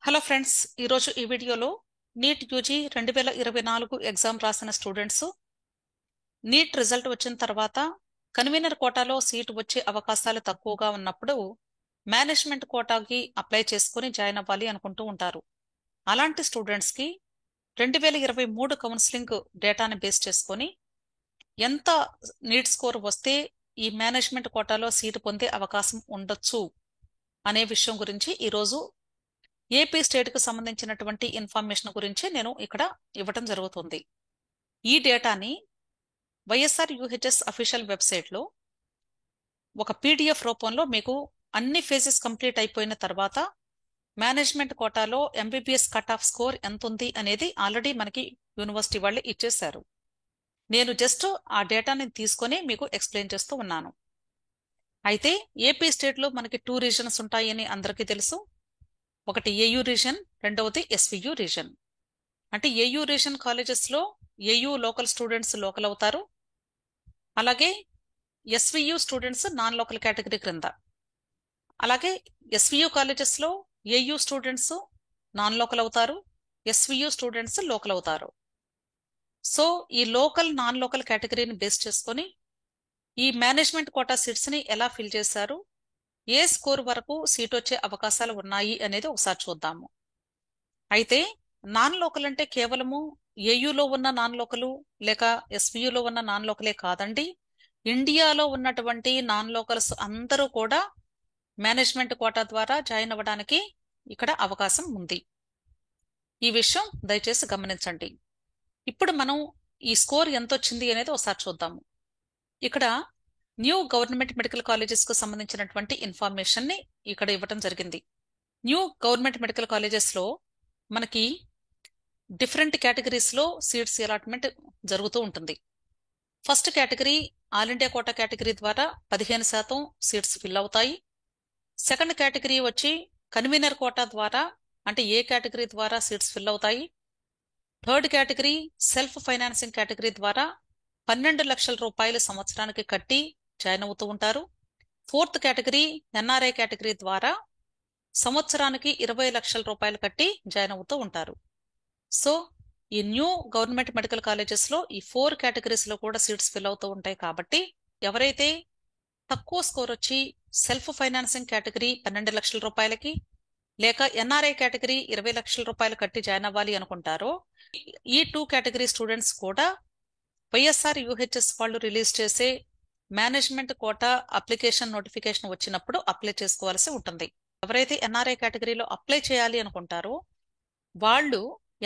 Hello friends, ఈరోజు ఈ వీడియోలో నీట్ యూజీ 2024 ఎగ్జామ్ రాసిన స్టూడెంట్స్ నీట్ రిజల్ట్ వచ్చిన తర్వాత కన్వీనర్ కోటాలో సీటు వచ్చే అవకాశాలు తక్కువగా ఉన్నప్పుడు మేనేజ్మెంట్ కోటాకి అప్లై చేసుకుని జాయిన్ అవ్వాలి అనుకుంటూ ఉంటారు. అలాంటి స్టూడెంట్స్కి 2023 కౌన్సిలింగ్ డేటాని బేస్ చేసుకొని ఎంత నీట్ స్కోర్ వస్తే ఈ మేనేజ్మెంట్ కోటాలో సీటు పొందే అవకాశం ఉండొచ్చు అనే విషయం గురించి ఈరోజు ఏపీ స్టేట్కు సంబంధించినటువంటి ఇన్ఫర్మేషన్ గురించి నేను ఇక్కడ ఇవ్వటం జరుగుతుంది. ఈ డేటాని వైఎస్ఆర్ యూహెచ్ఎస్ అఫీషియల్ వెబ్సైట్లో ఒక పీడిఎఫ్ రూపంలో మీకు అన్ని ఫేజెస్ కంప్లీట్ అయిపోయిన తర్వాత మేనేజ్మెంట్ కోటాలో ఎంబీబీఎస్ కట్ ఆఫ్ స్కోర్ ఎంత ఉంది అనేది ఆల్రెడీ మనకి యూనివర్సిటీ వాళ్ళు ఇచ్చేశారు. నేను జస్ట్ ఆ డేటాని తీసుకొని మీకు ఎక్స్ప్లెయిన్ చేస్తూ ఉన్నాను. అయితే ఏపీ స్టేట్లో మనకి 2 రీజన్స్ ఉంటాయని అందరికీ తెలుసు. ఒకటి ఏయూ రీజన్, రెండవది ఎస్వియు రీజన్. అంటే ఏయూ రీజన్ కాలేజెస్లో ఏయూ లోకల్ స్టూడెంట్స్ లోకల్ అవుతారు, అలాగే SVU students non local category క్రింద. అలాగే ఎస్వియు కాలేజెస్లో ఏయూ స్టూడెంట్స్ నాన్ లోకల్ అవుతారు, ఎస్వియు స్టూడెంట్స్ లోకల్ అవుతారు. సో ఈ లోకల్ నాన్ లోకల్ కేటగిరీని బేస్ చేసుకొని ఈ మేనేజ్మెంట్ కోటా సీట్స్ని ఎలా ఫిల్ చేశారు, ఏ స్కోర్ వరకు సీట్ వచ్చే అవకాశాలు ఉన్నాయి అనేది ఒకసారి చూద్దాము. అయితే నాన్ లోకల్ అంటే కేవలము ఏయూలో ఉన్న నాన్ లోకలు లేక ఎస్వియులో ఉన్న నాన్ లోకలే కాదండి. ఇండియాలో ఉన్నటువంటి నాన్ లోకల్స్ అందరూ కూడా మేనేజ్మెంట్ కోటా ద్వారా జాయిన్ అవ్వడానికి ఇక్కడ అవకాశం ఉంది. ఈ విషయం దయచేసి గమనించండి. ఇప్పుడు మనం ఈ స్కోర్ ఎంత వచ్చింది అనేది ఒకసారి చూద్దాము. ఇక్కడ న్యూ గవర్నమెంట్ మెడికల్ కాలేజెస్ కు సంబంధించినటువంటి ఇన్ఫర్మేషన్ ని ఇక్కడ ఇవ్వటం జరిగింది. న్యూ గవర్నమెంట్ మెడికల్ కాలేజెస్ లో మనకి డిఫరెంట్ కేటగిరీస్ లో సీట్స్ అలాట్మెంట్ జరుగుతూ ఉంటుంది. First category all India quota category ద్వారా 15% సీట్స్ ఫిల్ అవుతాయి. సెకండ్ కేటగిరీ వచ్చి కన్వీనర్ కోటా ద్వారా, అంటే ఏ కేటగిరీ ద్వారా సీట్స్ ఫిల్ అవుతాయి. Third category self financing category ద్వారా 12 లక్షల రూపాయలు సంవత్సరానికి కట్టి జాయిన్ అవుతూ ఉంటారు. ఫోర్త్ కేటగిరీ ఎన్ఆర్ఐ కేటగిరీ ద్వారా సంవత్సరానికి 20 లక్షల రూపాయలు కట్టి జాయిన్ అవుతూ ఉంటారు. సో ఈ న్యూ గవర్నమెంట్ మెడికల్ కాలేజెస్ లో ఈ 4 కేటగిరీస్ లో కూడా సీట్స్ ఫిల్ అవుతూ ఉంటాయి. కాబట్టి ఎవరైతే తక్కువ స్కోర్ వచ్చి సెల్ఫ్ ఫైనాన్సింగ్ కేటగిరీ 12 లక్షల రూపాయలకి లేక ఎన్ఆర్ఐ కేటగిరీ 20 లక్షల రూపాయలు కట్టి జాయిన్ అవ్వాలి అనుకుంటారో ఈ 2 కేటగిరీ స్టూడెంట్స్ కూడా వైఎస్ఆర్ యూహెచ్ఎస్ వాళ్ళు రిలీజ్ చేసే మేనేజ్మెంట్ కోటా అప్లికేషన్ నోటిఫికేషన్ వచ్చినప్పుడు అప్లై చేసుకోవాల్సి ఉంటుంది. ఎవరైతే ఎన్ఆర్ఐ కేటగిరీలో అప్లై చేయాలి అనుకుంటారో వాళ్ళు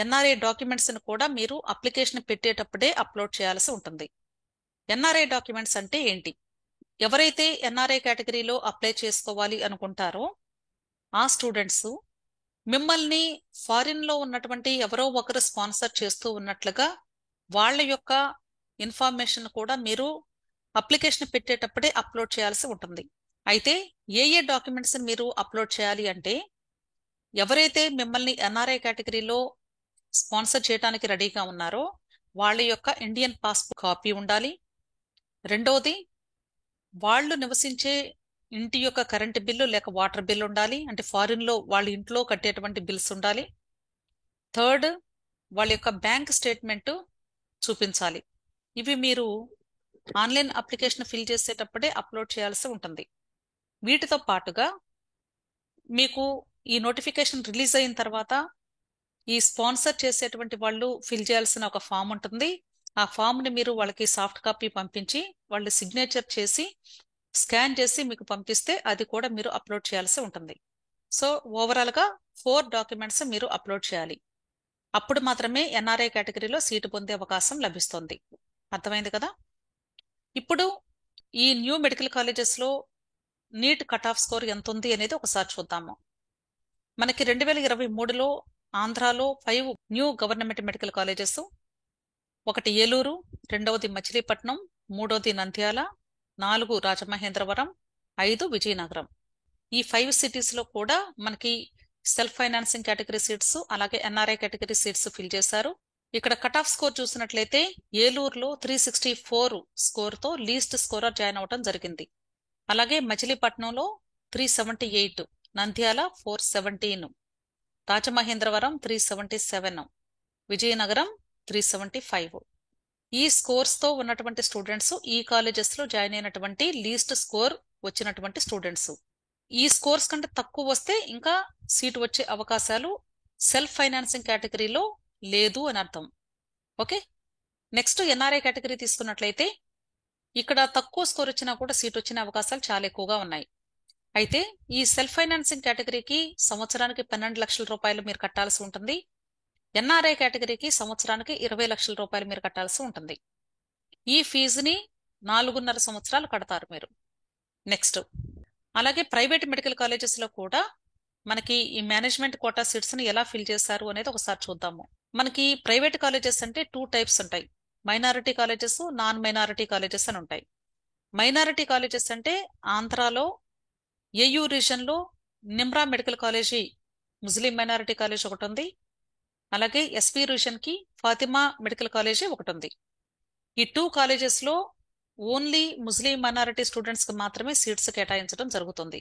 ఎన్ఆర్ఐ డాక్యుమెంట్స్ ని కూడా మీరు అప్లికేషన్ పెట్టేటప్పుడే అప్లోడ్ చేయాల్సి ఉంటుంది. ఎన్ఆర్ఐ డాక్యుమెంట్స్ అంటే ఏంటి? ఎవరైతే ఎన్ఆర్ఐ కేటగిరీలో అప్లై చేసుకోవాలి అనుకుంటారో ఆ స్టూడెంట్స్ మిమ్మల్ని ఫారిన్ లో ఉన్నటువంటి ఎవరో ఒకరు స్పాన్సర్ చేస్తూ ఉన్నట్లుగా వాళ్ళ యొక్క ఇన్ఫర్మేషన్ కూడా మీరు అప్లికేషన్ పెట్టేటప్పుడే అప్లోడ్ చేయాల్సి ఉంటుంది. అయితే ఏ డాక్యుమెంట్స్ మీరు అప్లోడ్ చేయాలి అంటే, ఎవరైతే మిమ్మల్ని ఎన్ఆర్ఐ కేటగిరీలో స్పాన్సర్ చేయడానికి రెడీగా ఉన్నారో వాళ్ళ యొక్క ఇండియన్ పాస్పోర్ట్ కాపీ ఉండాలి. రెండవది వాళ్ళు నివసించే ఇంటి యొక్క కరెంటు బిల్లు లేక వాటర్ బిల్ ఉండాలి, అంటే ఫారిన్ లో వాళ్ళ ఇంట్లో కట్టేటువంటి బిల్స్ ఉండాలి. థర్డ్, వాళ్ళ యొక్క బ్యాంక్ స్టేట్మెంట్ చూపించాలి. ఇవి మీరు ఆన్లైన్ అప్లికేషన్ ఫిల్ చేసేటప్పుడే అప్లోడ్ చేయాల్సి ఉంటుంది. వీటితో పాటుగా మీకు ఈ నోటిఫికేషన్ రిలీజ్ అయిన తర్వాత ఈ స్పాన్సర్ చేసేటువంటి వాళ్ళు ఫిల్ చేయాల్సిన ఒక ఫామ్ ఉంటుంది. ఆ ఫామ్ ని మీరు వాళ్ళకి సాఫ్ట్ కాపీ పంపించి వాళ్ళు సిగ్నేచర్ చేసి స్కాన్ చేసి మీకు పంపిస్తే అది కూడా మీరు అప్లోడ్ చేయాల్సి ఉంటుంది. సో ఓవరాల్ గా 4 డాక్యుమెంట్స్ మీరు అప్లోడ్ చేయాలి. అప్పుడు మాత్రమే ఎన్ఆర్ఐ కేటగిరీలో సీటు పొందే అవకాశం లభిస్తుంది. అర్థమైంది కదా? ఇప్పుడు ఈ న్యూ మెడికల్ కాలేజెస్ లో నీట్ కట్ ఆఫ్ స్కోర్ ఎంత ఉంది అనేది ఒకసారి చూద్దాము. మనకి 2023లో ఆంధ్రాలో 5 న్యూ గవర్నమెంట్ మెడికల్ కాలేజెస్, ఒకటి ఏలూరు, రెండవది మచిలీపట్నం, మూడవది నంద్యాల, 4 రాజమహేంద్రవరం, 5 విజయనగరం. ఈ 5 సిటీస్ లో కూడా మనకి సెల్ఫ్ ఫైనాన్సింగ్ కేటగిరీ సీట్స్ అలాగే ఎన్ఆర్ఐ కేటగిరీ సీట్స్ ఫిల్ చేశారు. ఇక్కడ కట్ ఆఫ్ స్కోర్ చూసినట్లయితే ఏలూరులో 364 స్కోర్ తో లీస్ట్ స్కోరర్ జాయిన్ అవడం జరిగింది. అలాగే మచిలీపట్నంలో 378, నంద్యాల 417, రాజమహేంద్రవరం 377, విజయనగరం 375. ఈ స్కోర్స్తో ఉన్నటువంటి స్టూడెంట్స్ ఈ కాలేజెస్లో జాయిన్ అయినటువంటి లీస్ట్ స్కోర్ వచ్చినటువంటి స్టూడెంట్స్. ఈ స్కోర్స్ కంటే తక్కువ వస్తే ఇంకా సీటు వచ్చే అవకాశాలు సెల్ఫ్ ఫైనాన్సింగ్ కేటగిరీలో లేదు అని అర్థం. ఓకే, నెక్స్ట్ ఎన్ఆర్ఐ కేటగిరీ తీసుకున్నట్లయితే ఇక్కడ తక్కువ స్కోర్ వచ్చినా కూడా సీట్ వచ్చిన అవకాశాలు చాలా ఎక్కువగా ఉన్నాయి. అయితే ఈ సెల్ఫ్ ఫైనాన్సింగ్ కేటగిరీకి సంవత్సరానికి 12 లక్షల రూపాయలు మీరు కట్టాల్సి ఉంటుంది. ఎన్ఆర్ఐ కేటగిరీకి సంవత్సరానికి 20 లక్షల రూపాయలు మీరు కట్టాల్సి ఉంటుంది. ఈ ఫీజుని 4.5 సంవత్సరాలు కడతారు మీరు. నెక్స్ట్ అలాగే ప్రైవేట్ మెడికల్ కాలేజెస్లో కూడా మనకి ఈ మేనేజ్మెంట్ కోటా సీట్స్ని ఎలా ఫిల్ చేశారు అనేది ఒకసారి చూద్దాము. మనకి ప్రైవేట్ కాలేజెస్ అంటే 2 టైప్స్ ఉంటాయి. Minority colleges, non minority colleges అని ఉంటాయి. మైనారిటీ కాలేజెస్ అంటే ఆంధ్రాలో ఏయూ రీజన్లో నిమ్రా మెడికల్ కాలేజీ ముస్లిం మైనారిటీ కాలేజ్ ఒకటి ఉంది. అలాగే ఎస్పీ రీజన్కి ఫాతిమా మెడికల్ కాలేజీ ఒకటి ఉంది. ఈ 2 కాలేజెస్లో ఓన్లీ ముస్లిం మైనారిటీ స్టూడెంట్స్కి మాత్రమే సీట్స్ కేటాయించడం జరుగుతుంది.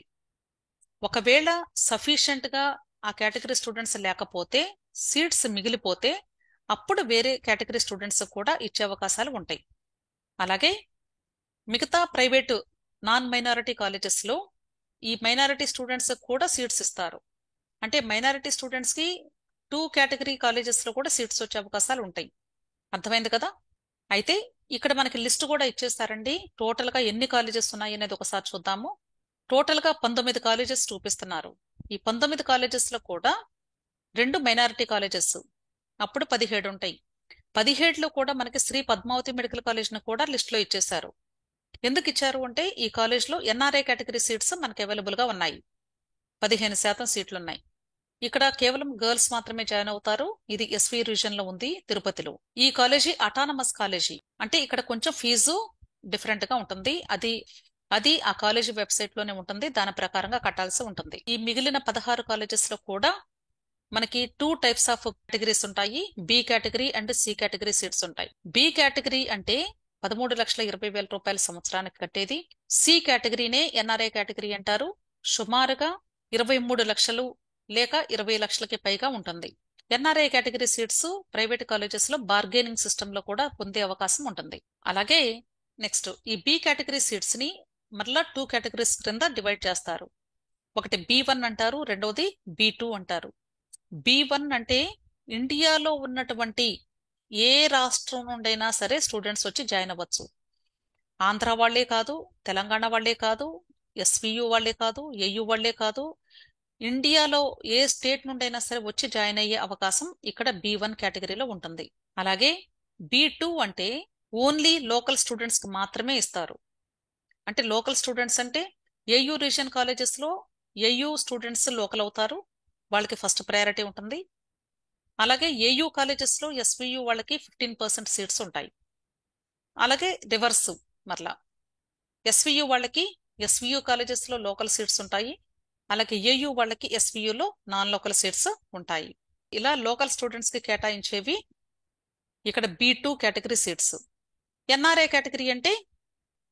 ఒకవేళ సఫిషియెంట్గా ఆ కేటగిరీ స్టూడెంట్స్ లేకపోతే, సీట్స్ మిగిలిపోతే అప్పుడు వేరే కేటగిరీ స్టూడెంట్స్ కూడా ఇచ్చే అవకాశాలు ఉంటాయి. అలాగే మిగతా ప్రైవేటు నాన్ మైనారిటీ కాలేజెస్లో ఈ మైనారిటీ స్టూడెంట్స్ కూడా సీట్స్ ఇస్తారు. అంటే మైనారిటీ స్టూడెంట్స్కి 2 కేటగిరీ కాలేజెస్లో కూడా సీట్స్ వచ్చే అవకాశాలు ఉంటాయి. అర్థమైంది కదా? అయితే ఇక్కడ మనకి లిస్ట్ కూడా ఇచ్చేస్తారండి. టోటల్గా ఎన్ని కాలేజెస్ ఉన్నాయి అనేది ఒకసారి చూద్దాము. టోటల్గా 19 కాలేజెస్ చూపిస్తున్నారు. ఈ 19 కాలేజెస్లో కూడా 2 మైనారిటీ కాలేజెస్, అప్పుడు 17 ఉంటాయి. 17లో కూడా మనకి శ్రీ పద్మావతి మెడికల్ కాలేజ్ను కూడా లిస్ట్లో ఇచ్చేశారు. ఎందుకు ఇచ్చారు అంటే ఈ కాలేజ్లో ఎన్ఆర్ఐ కేటగిరీ సీట్స్ మనకి అవైలబుల్గా ఉన్నాయి. 15% సీట్లు ఉన్నాయి. ఇక్కడ కేవలం గర్ల్స్ మాత్రమే జాయిన్ అవుతారు. ఇది ఎస్వి రీజన్లో ఉంది, తిరుపతిలో. ఈ కాలేజీ అటానమస్ కాలేజీ, అంటే ఇక్కడ కొంచెం ఫీజు డిఫరెంట్గా ఉంటుంది. అది ఆ కాలేజీ వెబ్సైట్లోనే ఉంటుంది. దాని ప్రకారంగా కట్టాల్సి ఉంటుంది. ఈ మిగిలిన 16 కాలేజెస్లో కూడా మనకి 2 టైప్స్ ఆఫ్ కేటగిరీస్ ఉంటాయి. B category and C category seats ఉంటాయి. బి కేటగిరీ అంటే 13,20,000 రూపాయల సంవత్సరానికి కట్టేది. సి కేటగిరీనే ఎన్ఆర్ఐ కేటగిరీ అంటారు. సుమారుగా 23 లక్షలు లేక 20 లక్షలకి పైగా ఉంటుంది. NRI category seats private colleges లో బార్గెనింగ్ సిస్టమ్ లో కూడా పొందే అవకాశం ఉంటుంది. అలాగే నెక్స్ట్ ఈ బి కేటగిరీ సీట్స్ ని మరలా 2 కేటగిరీస్ క్రింద డివైడ్ చేస్తారు. ఒకటి B1 అంటారు, రెండవది B2 అంటారు. B1 అంటే ఇండియాలో ఉన్నటువంటి ఏ రాష్ట్రం నుండైనా సరే స్టూడెంట్స్ వచ్చి జాయిన్ అవ్వచ్చు. ఆంధ్ర వాళ్లే కాదు, తెలంగాణ వాళ్లే కాదు, ఎస్వియు వాళ్లే కాదు, ఏయు వాళ్లే కాదు, ఇండియాలో ఏ స్టేట్ నుండైనా సరే వచ్చి జాయిన్ అయ్యే అవకాశం ఇక్కడ B1 కేటగిరీలో ఉంటుంది. అలాగే B2 అంటే ఓన్లీ లోకల్ స్టూడెంట్స్ కి మాత్రమే ఇస్తారు. అంటే లోకల్ స్టూడెంట్స్ అంటే ఏయూ రీజన్ కాలేజెస్ లో ఏయూ స్టూడెంట్స్ లోకల్ అవుతారు, వాళ్ళకి ఫస్ట్ ప్రయారిటీ ఉంటుంది. అలాగే ఏయూ కాలేజెస్ లో ఎస్వియు వాళ్ళకి 15% సీట్స్ ఉంటాయి. అలాగే రివర్స్ మరలా ఎస్వియు వాళ్ళకి ఎస్వియు కాలేజెస్ లో లోకల్ సీట్స్ ఉంటాయి. అలాగే ఏయూ వాళ్ళకి ఎస్వియులో నాన్ లోకల్ సీట్స్ ఉంటాయి. ఇలా లోకల్ స్టూడెంట్స్ కి కేటాయించేవి ఇక్కడ B2 category seats. NRI category అంటే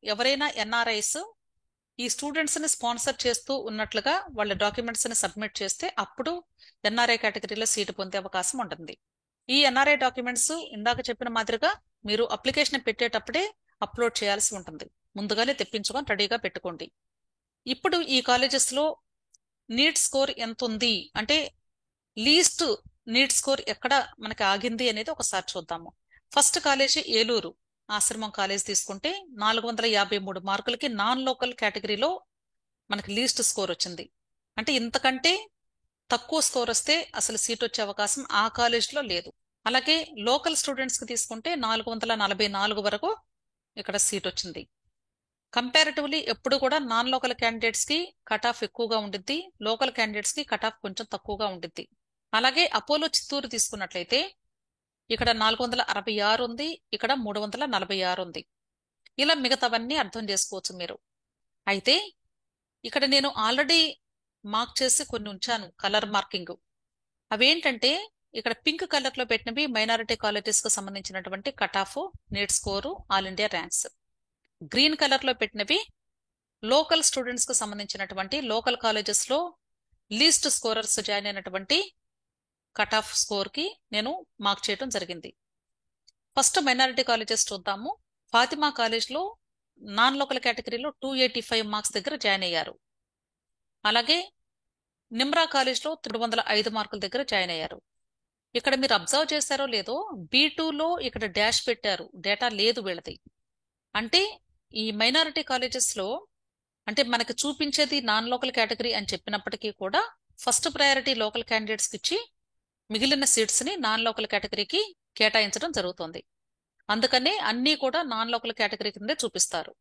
ఎవరైనా ఎన్ఆర్ఐస్ ఈ స్టూడెంట్స్ ని స్పాన్సర్ చేస్తూ ఉన్నట్లుగా వాళ్ళ డాక్యుమెంట్స్ ని సబ్మిట్ చేస్తే అప్పుడు ఎన్ఆర్ఐ కేటగిరీలో సీటు పొందే అవకాశం ఉంటుంది. ఈ ఎన్ఆర్ఐ డాక్యుమెంట్స్ ఇందాక చెప్పిన మాదిరిగా మీరు అప్లికేషన్ పెట్టేటప్పుడే అప్లోడ్ చేయాల్సి ఉంటుంది. ముందుగానే తెప్పించుకొని రెడీగా పెట్టుకోండి. ఇప్పుడు ఈ కాలేజెస్ లో నీట్ స్కోర్ ఎంత ఉంది అంటే లీస్ట్ నీట్ స్కోర్ ఎక్కడ మనకి ఆగింది అనేది ఒకసారి చూద్దాము. ఫస్ట్ కాలేజీ ఏలూరు ఆశ్రమం కాలేజ్ తీసుకుంటే 453 మార్కులకి నాన్ లోకల్ కేటగిరీలో మనకి లీస్ట్ స్కోర్ వచ్చింది. అంటే ఇంతకంటే తక్కువ స్కోర్ వస్తే అసలు సీట్ వచ్చే అవకాశం ఆ కాలేజ్లో లేదు. అలాగే లోకల్ స్టూడెంట్స్ కి తీసుకుంటే 444 వరకు ఇక్కడ సీట్ వచ్చింది. కంపారిటివ్లీ ఎప్పుడు కూడా నాన్ లోకల్ క్యాండిడేట్స్ కి కట్ ఆఫ్ ఎక్కువగా ఉండిద్ది, లోకల్ క్యాండిడేట్స్ కి కట్ ఆఫ్ కొంచెం తక్కువగా ఉండిద్ది. అలాగే అపోలో చిత్తూరు తీసుకున్నట్లయితే ఇక్కడ 466 ఉంది, ఇక్కడ 346 ఉంది. ఇలా మిగతావన్నీ అర్థం చేసుకోవచ్చు మీరు. అయితే ఇక్కడ నేను ఆల్రెడీ మార్క్ చేసి కొన్ని ఉంచాను కలర్ మార్కింగ్. అవేంటంటే ఇక్కడ పింక్ కలర్ లో పెట్టినవి మైనారిటీ కాలేజెస్ కు సంబంధించినటువంటి cut off, NEET score, all India ranks. Green colour లో పెట్టినవి లోకల్ స్టూడెంట్స్ కు సంబంధించినటువంటి లోకల్ కాలేజెస్ లో లీస్ట్ స్కోరర్స్ జాయిన్ అయినటువంటి కట్ ఆఫ్ స్కోర్కి నేను మార్క్ చేయడం జరిగింది. ఫస్ట్ మైనారిటీ కాలేజెస్ చూద్దాము. ఫాతిమా కాలేజ్లో నాన్ లోకల్ కేటగిరీలో 285 మార్క్స్ దగ్గర జాయిన్ అయ్యారు. అలాగే నిమ్రా కాలేజ్లో 305 మార్కుల దగ్గర జాయిన్ అయ్యారు. ఇక్కడ మీరు అబ్జర్వ్ చేశారో లేదో, B2లో ఇక్కడ డాష్ పెట్టారు, డేటా లేదు వీళ్ళది. అంటే ఈ మైనారిటీ కాలేజెస్లో అంటే మనకి చూపించేది నాన్ లోకల్ కేటగిరీ అని చెప్పినప్పటికీ కూడా ఫస్ట్ ప్రయారిటీ లోకల్ క్యాండిడేట్స్కి ఇచ్చి మిగిలిన సీట్స్ని నాన్ లోకల్ కేటగిరీకి కేటాయించడం జరుగుతుంది. అందుకనే అన్నీ కూడా నాన్ లోకల్ కేటగిరీ కిందే చూపిస్తారు.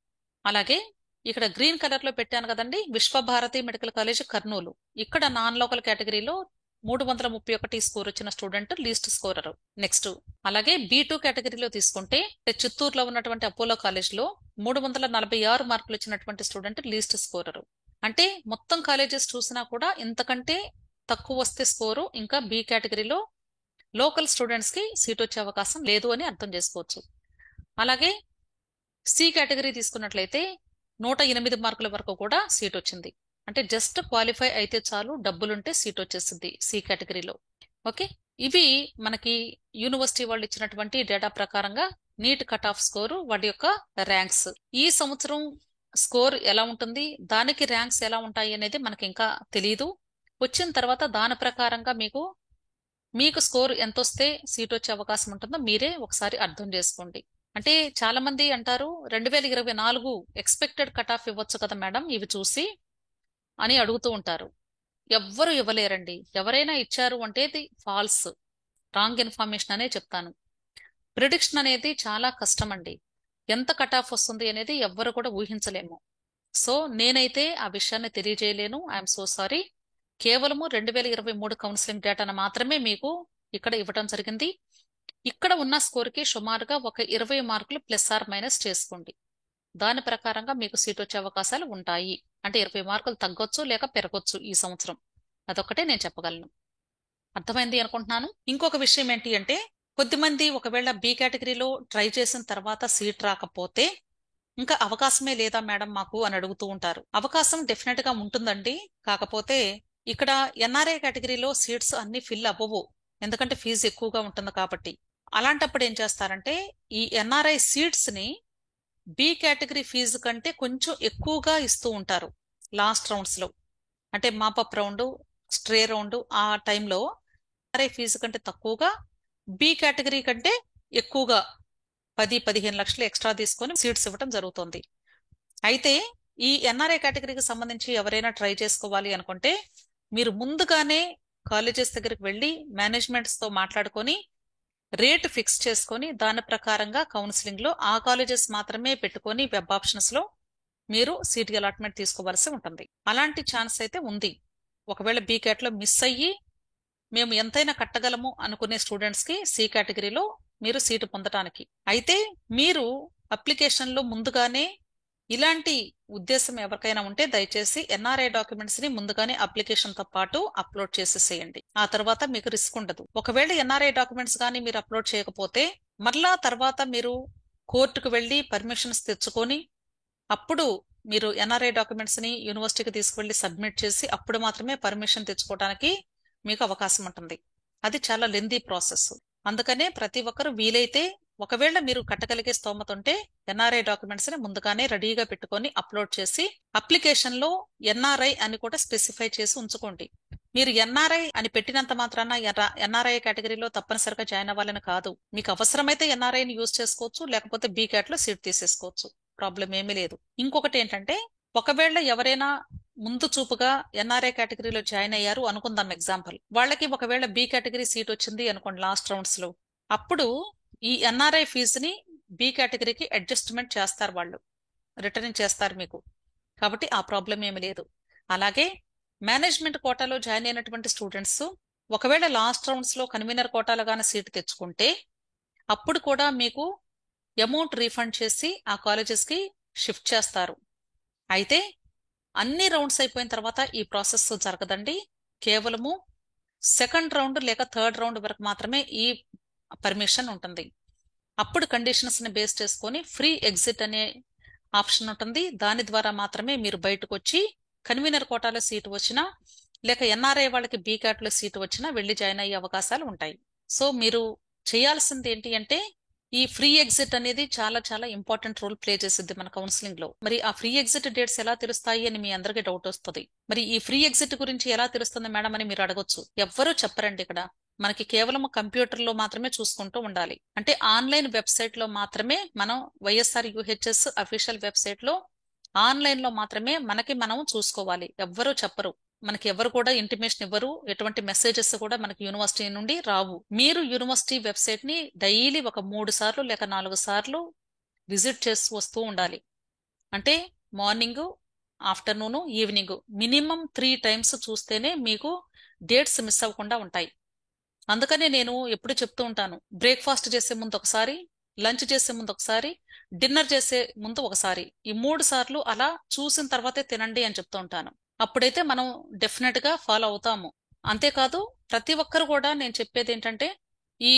అలాగే ఇక్కడ గ్రీన్ కలర్ లో పెట్టాను కదండి, విశ్వభారతి మెడికల్ కాలేజ్ కర్నూలు. ఇక్కడ నాన్ లోకల్ కేటగిరీలో 331 స్కోర్ వచ్చిన స్టూడెంట్ లీస్ట్ స్కోరర్. నెక్స్ట్ అలాగే B2 కేటగిరీలో తీసుకుంటే చిత్తూరులో ఉన్నటువంటి అపోలో కాలేజ్ లో 346 మార్కులు వచ్చినటువంటి స్టూడెంట్ లీస్ట్ స్కోరర్. అంటే మొత్తం కాలేజెస్ చూసినా కూడా ఇంతకంటే తక్కువ వస్తే స్కోరు ఇంకా B కేటగిరీలో లోకల్ స్టూడెంట్స్ కి సీట్ వచ్చే అవకాశం లేదు అని అర్థం చేసుకోవచ్చు. అలాగే C కేటగిరీ తీసుకున్నట్లయితే 108 మార్కుల వరకు కూడా సీట్ వచ్చింది. అంటే జస్ట్ క్వాలిఫై అయితే చాలు, డబ్బులుంటే సీట్ వచ్చేసింది C కేటగిరీలో. ఓకే, ఇవి మనకి యూనివర్సిటీ వాళ్ళు ఇచ్చినటువంటి డేటా ప్రకారంగా నీట్ కట్ ఆఫ్ స్కోరు, వాటి యొక్క ర్యాంక్స్. ఈ సంవత్సరం స్కోర్ ఎలా ఉంటుంది, దానికి ర్యాంక్స్ ఎలా ఉంటాయి అనేది మనకి ఇంకా తెలియదు. వచ్చిన తర్వాత దాని ప్రకారంగా మీకు స్కోర్ ఎంత వస్తే సీట్ వచ్చే అవకాశం ఉంటుందో మీరే ఒకసారి అర్థం చేసుకోండి. అంటే చాలా మంది అంటారు 2024 ఎక్స్పెక్టెడ్ కట్ ఆఫ్ ఇవ్వచ్చు కదా మేడం ఇవి చూసి అని అడుగుతూ ఉంటారు. ఎవ్వరు ఇవ్వలేరండి. ఎవరైనా ఇచ్చారు అంటే ఇది ఫాల్స్, రాంగ్ ఇన్ఫర్మేషన్ అనే చెప్తాను. ప్రిడిక్షన్ అనేది చాలా కష్టం అండి. ఎంత కట్ ఆఫ్ వస్తుంది అనేది ఎవ్వరు కూడా ఊహించలేము. సో నేనైతే ఆ విషయాన్ని తెలియజేయలేను. I'm so sorry. కేవలము 2023 కౌన్సిలింగ్ డేటాను మాత్రమే మీకు ఇక్కడ ఇవ్వడం జరిగింది. ఇక్కడ ఉన్న స్కోర్కి సుమారుగా ఒక 20 మార్కులు ప్లస్ ఆర్ మైనస్ చేసుకోండి. దాని ప్రకారంగా మీకు సీట్ వచ్చే అవకాశాలు ఉంటాయి. అంటే 20 మార్కులు తగ్గొచ్చు లేక పెరగొచ్చు ఈ సంవత్సరం. అదొక్కటే నేను చెప్పగలను. అర్థమైంది అనుకుంటున్నాను. ఇంకొక విషయం ఏంటి అంటే, కొద్దిమంది ఒకవేళ B కేటగిరీలో ట్రై చేసిన తర్వాత సీట్ రాకపోతే ఇంకా అవకాశమే లేదా మేడం మాకు అని అడుగుతూ ఉంటారు. అవకాశం డెఫినెట్ గా ఉంటుందండి. కాకపోతే ఇక్కడ NRI కేటగిరీలో సీట్స్ అన్ని ఫిల్ అవ్వవు, ఎందుకంటే ఫీజు ఎక్కువగా ఉంటుంది కాబట్టి. అలాంటప్పుడు ఏం చేస్తారంటే ఈ NRI సీట్స్ ని B కేటగిరీ ఫీజు కంటే కొంచెం ఎక్కువగా ఇస్తూ ఉంటారు లాస్ట్ రౌండ్స్ లో. అంటే మాపప్ రౌండ్, స్ట్రే రౌండ్ ఆ టైంలో NRI ఫీజు కంటే తక్కువగా, B కేటగిరీ కంటే ఎక్కువగా 10-15 లక్షలు ఎక్స్ట్రా తీసుకొని సీట్స్ ఇవ్వడం జరుగుతుంది. అయితే ఈ NRI కేటగిరీకి సంబంధించి ఎవరైనా ట్రై చేసుకోవాలి అనుకుంటే మీరు ముందుగానే కాలేజెస్ దగ్గరికి వెళ్ళి మేనేజ్మెంట్స్ తో మాట్లాడుకొని రేట్ ఫిక్స్ చేసుకొని దాని ప్రకారంగా కౌన్సిలింగ్ లో ఆ కాలేజెస్ మాత్రమే పెట్టుకొని వెబ్ ఆప్షన్స్ లో మీరు సీట్ అలాట్మెంట్ తీసుకోవాల్సి ఉంటుంది. అలాంటి ఛాన్స్ అయితే ఉంది. ఒకవేళ B కేటలో మిస్ అయ్యి మేము ఎంతైనా కట్టగలము అనుకునే స్టూడెంట్స్ కి C కేటగిరీలో మీరు సీటు పొందటానికి. అయితే మీరు అప్లికేషన్ లో ముందుగానే ఇలాంటి ఉద్దేశం ఎవరికైనా ఉంటే దయచేసి NRI డాక్యుమెంట్స్ ని ముందుగానే అప్లికేషన్ తో పాటు అప్లోడ్ చేసేసేయండి. ఆ తర్వాత మీకు రిస్క్ ఉండదు. ఒకవేళ NRI డాక్యుమెంట్స్ కానీ మీరు అప్లోడ్ చేయకపోతే మరలా తర్వాత మీరు కోర్టుకు వెళ్ళి పర్మిషన్స్ తెచ్చుకొని అప్పుడు మీరు NRI డాక్యుమెంట్స్ ని యూనివర్సిటీకి తీసుకువెళ్ళి సబ్మిట్ చేసి అప్పుడు మాత్రమే పర్మిషన్ తెచ్చుకోవడానికి మీకు అవకాశం ఉంటుంది. అది చాలా లెందీ ప్రాసెస్. అందుకనే ప్రతి ఒక్కరు వీలైతే ఒకవేళ మీరు కట్టగలిగే స్తోమత ఉంటే NRI డాక్యుమెంట్స్ ని ముందుగానే రెడీగా పెట్టుకొని అప్లోడ్ చేసి అప్లికేషన్ లో NRI అని కూడా స్పెసిఫై చేసి ఉంచుకోండి. మీరు NRI అని పెట్టినంత మాత్రాన NRI కేటగిరీలో తప్పనిసరిగా జాయిన్ అవ్వాలని కాదు. మీకు అవసరమైతే NRI ని యూజ్ చేసుకోవచ్చు, లేకపోతే B కేట్ లో సీట్ తీసేసుకోవచ్చు. ప్రాబ్లం ఏమీ లేదు. ఇంకొకటి ఏంటంటే, ఒకవేళ ఎవరైనా ముందు చూపుగా NRI కేటగిరీలో జాయిన్ అయ్యారు అనుకుందాం ఎగ్జాంపుల్, వాళ్ళకి ఒకవేళ B కేటగిరీ సీట్ వచ్చింది అనుకోండి లాస్ట్ రౌండ్స్ లో, అప్పుడు ఈ NRI ఫీజుని B కేటగిరీకి అడ్జస్ట్మెంట్ చేస్తారు, వాళ్ళు రిటర్న్ చేస్తారు మీకు. కాబట్టి ఆ ప్రాబ్లం ఏమి లేదు. అలాగే మేనేజ్మెంట్ కోటాలో జాయిన్ అయినటువంటి స్టూడెంట్స్ ఒకవేళ లాస్ట్ రౌండ్స్ లో కన్వీనర్ కోటాలో గానీ సీట్ తెచ్చుకుంటే అప్పుడు కూడా మీకు అమౌంట్ రీఫండ్ చేసి ఆ కాలేజెస్ కి షిఫ్ట్ చేస్తారు. అయితే అన్ని రౌండ్స్ అయిపోయిన తర్వాత ఈ ప్రాసెస్ జరగదండి. కేవలము సెకండ్ రౌండ్ లేక థర్డ్ రౌండ్ వరకు మాత్రమే ఈ పర్మిషన్ ఉంటుంది. అప్పుడు కండిషన్స్ ని బేస్ చేసుకొని ఫ్రీ ఎగ్జిట్ అనే ఆప్షన్ ఉంటుంది. దాని ద్వారా మాత్రమే మీరు బయటకు వచ్చి కన్వీనర్ కోటాలో సీట్ వచ్చినా లేక ఎన్ఆర్ఐ వాళ్ళకి బీకాట్లో సీట్ వచ్చినా వెళ్ళి జాయిన్ అయ్యే అవకాశాలు ఉంటాయి. సో మీరు చేయాల్సింది ఏంటి అంటే ఈ ఫ్రీ ఎగ్జిట్ అనేది చాలా చాలా ఇంపార్టెంట్ రోల్ ప్లే చేస్తుంది మన కౌన్సిలింగ్ లో. మరి ఆ ఫ్రీ ఎగ్జిట్ డేట్స్ ఎలా తెలుస్తాయి అని మీ అందరికీ డౌట్ వస్తుంది. మరి ఈ ఫ్రీ ఎగ్జిట్ గురించి ఎలా తెలుస్తుంది మేడం అని మీరు అడగొచ్చు. ఎవ్వరూ చెప్పరండి ఇక్కడ. మనకి కేవలం కంప్యూటర్ లో మాత్రమే చూసుకుంటూ ఉండాలి. అంటే ఆన్లైన్ వెబ్సైట్ లో మాత్రమే మనం వైఎస్ఆర్ యూహెచ్ఎస్ అఫీషియల్ వెబ్సైట్ లో ఆన్లైన్ లో మాత్రమే మనం చూసుకోవాలి. ఎవ్వరూ చెప్పరు. మనకి ఎవరు కూడా ఇంటిమేషన్ ఇవ్వరు. ఎటువంటి మెసేజెస్ కూడా మనకి యూనివర్సిటీ నుండి రావు. మీరు యూనివర్సిటీ వెబ్సైట్ ని డైలీ ఒక 3 సార్లు లేక 4 సార్లు విజిట్ చేస్తూ వస్తూ ఉండాలి. అంటే morning, afternoon, evening minimum 3 times చూస్తేనే మీకు డేట్స్ మిస్ అవ్వకుండా ఉంటాయి. అందుకనే నేను ఎప్పుడు చెప్తూ ఉంటాను, బ్రేక్ఫాస్ట్ చేసే ముందు ఒకసారి, లంచ్ చేసే ముందు ఒకసారి, డిన్నర్ చేసే ముందు ఒకసారి, ఈ 3 సార్లు అలా చూసిన తర్వాతే తినండి అని చెప్తూ ఉంటాను. అప్పుడైతే మనం డెఫినెట్ గా ఫాలో అవుతాము. అంతేకాదు ప్రతి ఒక్కరు కూడా నేను చెప్పేది ఏంటంటే ఈ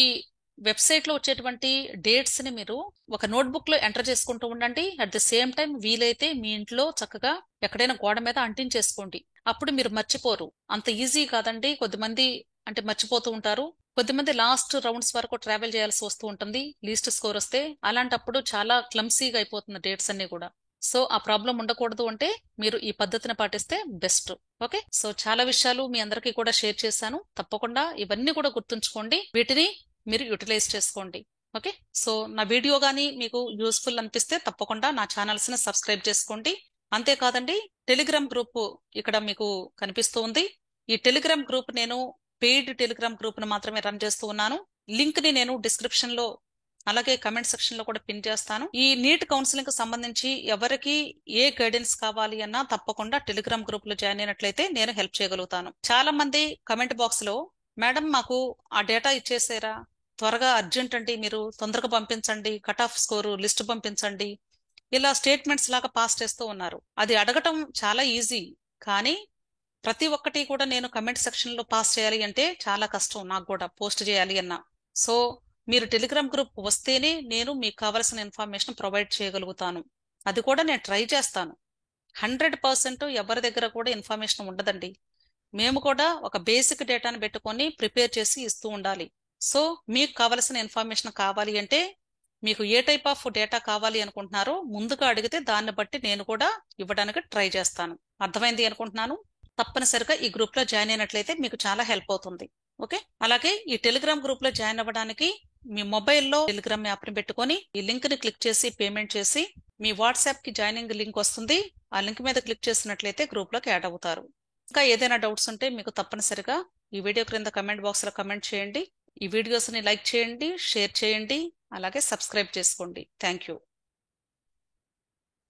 వెబ్సైట్ లో వచ్చేటువంటి డేట్స్ ని మీరు ఒక నోట్బుక్ లో ఎంటర్ చేసుకుంటూ ఉండండి. అట్ ది సేమ్ టైం వీలైతే మీ ఇంట్లో చక్కగా ఎక్కడైనా గోడ మీద అంటించేసుకోండి. అప్పుడు మీరు మర్చిపోరు. అంత ఈజీ కాదండి. కొద్దిమంది అంటే మర్చిపోతూ ఉంటారు. కొద్దిమంది లాస్ట్ రౌండ్స్ వరకు ట్రావెల్ చేయాల్సి వస్తూ ఉంటుంది లీస్ట్ స్కోర్ వస్తే. అలాంటప్పుడు చాలా క్లమ్సీగా అయిపోతుంది డేట్స్ అన్ని కూడా. సో ఆ ప్రాబ్లం ఉండకూడదు అంటే మీరు ఈ పద్ధతిని పాటిస్తే బెస్ట్. ఓకే, సో చాలా విషయాలు మీ అందరికీ కూడా షేర్ చేశాను. తప్పకుండా ఇవన్నీ కూడా గుర్తుంచుకోండి. వీటిని మీరు యూటిలైజ్ చేసుకోండి. ఓకే, సో నా వీడియో గానీ మీకు యూస్ఫుల్ అనిపిస్తే తప్పకుండా నా ఛానల్స్ ని సబ్స్క్రైబ్ చేసుకోండి. అంతేకాదండి, టెలిగ్రామ్ గ్రూప్ ఇక్కడ మీకు కనిపిస్తూ ఉంది. ఈ టెలిగ్రామ్ గ్రూప్ నేను పెయిడ్ టెలిగ్రామ్ గ్రూప్ ను మాత్రమే రన్ చేస్తూ ఉన్నాను. లింక్ ని నేను డిస్క్రిప్షన్ లో అలాగే కమెంట్ సెక్షన్ లో కూడా పిన్ చేస్తాను. ఈ నీట్ కౌన్సిలింగ్ కు సంబంధించి ఎవరికి ఏ గైడెన్స్ కావాలి అన్నా తప్పకుండా టెలిగ్రామ్ గ్రూప్ లో జాయిన్ అయినట్లయితే నేను హెల్ప్ చేయగలుగుతాను. చాలా మంది కమెంట్ బాక్స్ లో మేడం మాకు ఆ డేటా ఇచ్చేసారా, త్వరగా అర్జెంట్ అండి, మీరు తొందరగా పంపించండి, కట్ ఆఫ్ స్కోరు లిస్ట్ పంపించండి, ఇలా స్టేట్మెంట్స్ లాగా పాస్ చేస్తూ ఉన్నారు. అది అడగటం చాలా ఈజీ, కానీ ప్రతి ఒక్కటి కూడా నేను కమెంట్ సెక్షన్ లో పాస్ చేయాలి అంటే చాలా కష్టం. నాకు కూడా పోస్ట్ చేయాలి అన్నా. సో మీరు టెలిగ్రామ్ గ్రూప్ వస్తేనే నేను మీకు కావాల్సిన ఇన్ఫర్మేషన్ ప్రొవైడ్ చేయగలుగుతాను. అది కూడా నేను ట్రై చేస్తాను. 100% ఎవరి దగ్గర కూడా ఇన్ఫర్మేషన్ ఉండదండి. మేము కూడా ఒక బేసిక్ డేటాను పెట్టుకొని ప్రిపేర్ చేసి ఇస్తూ ఉండాలి. సో మీకు కావలసిన ఇన్ఫర్మేషన్ కావాలి అంటే మీకు ఏ టైప్ ఆఫ్ డేటా కావాలి అనుకుంటున్నారో ముందుగా అడిగితే దాన్ని బట్టి నేను కూడా ఇవ్వడానికి ట్రై చేస్తాను. అర్థమైంది అనుకుంటున్నాను. తప్పనిసరిగా ఈ గ్రూప్ లో జాయిన్ అయినట్లయితే మీకు చాలా హెల్ప్ అవుతుంది. ఓకే, అలాగే ఈ టెలిగ్రామ్ గ్రూప్ లో జాయిన్ అవ్వడానికి మీ మొబైల్లో టెలిగ్రామ్ యాప్ ని పెట్టుకొని ఈ లింక్ ని క్లిక్ చేసి పేమెంట్ చేసి మీ వాట్సాప్ కి జాయినింగ్ లింక్ వస్తుంది. ఆ లింక్ మీద క్లిక్ చేసినట్లయితే గ్రూప్ లోకి యాడ్ అవుతారు. ఇంకా ఏదైనా డౌట్స్ ఉంటే మీకు తప్పనిసరిగా ఈ వీడియో క్రింద కమెంట్ బాక్స్ లో కమెంట్ చేయండి. ఈ వీడియోస్ ని లైక్ చేయండి, షేర్ చేయండి, అలాగే సబ్స్క్రైబ్ చేసుకోండి. Thank you.